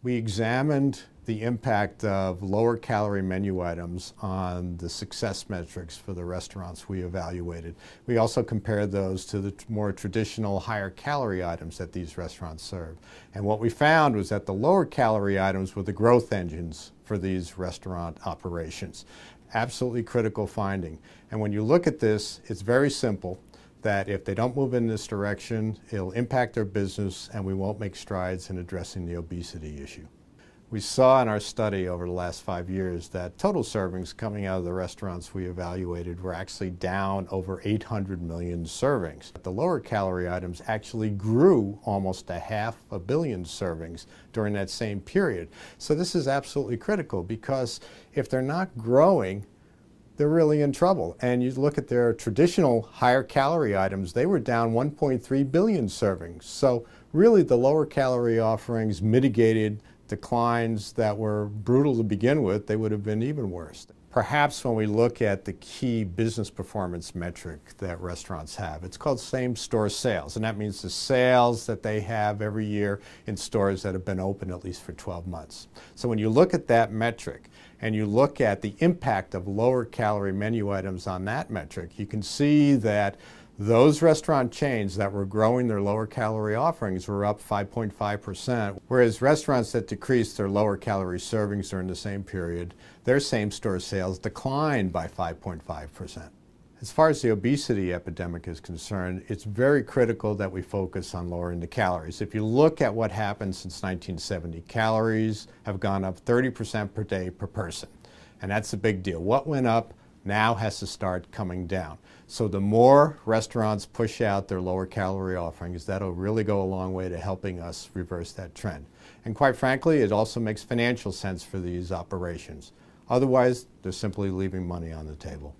We examined the impact of lower calorie menu items on the success metrics for the restaurants we evaluated. We also compared those to the more traditional higher calorie items that these restaurants serve. And what we found was that the lower calorie items were the growth engines for these restaurant operations. Absolutely critical finding. And when you look at this, it's very simple, that if they don't move in this direction, it'll impact their business and we won't make strides in addressing the obesity issue. We saw in our study over the last 5 years that total servings coming out of the restaurants we evaluated were actually down over 800 million servings. The lower calorie items actually grew almost 500 million servings during that same period. So this is absolutely critical, because if they're not growing, they're really in trouble. And you look at their traditional higher calorie items, they were down 1.3 billion servings. So really the lower calorie offerings mitigated declines that were brutal to begin with. They would have been even worse. Perhaps when we look at the key business performance metric that restaurants have, it's called same-store sales, and that means the sales that they have every year in stores that have been open at least for 12 months. So when you look at that metric and you look at the impact of lower calorie menu items on that metric, you can see that those restaurant chains that were growing their lower calorie offerings were up 5.5%, whereas restaurants that decreased their lower calorie servings during the same period, their same-store sales declined by 5.5%. As far as the obesity epidemic is concerned, it's very critical that we focus on lowering the calories. If you look at what happened since 1970, calories have gone up 30% per day per person, and that's a big deal. What went up now has to start coming down. So the more restaurants push out their lower calorie offerings, that'll really go a long way to helping us reverse that trend. And quite frankly, it also makes financial sense for these operations. Otherwise, they're simply leaving money on the table.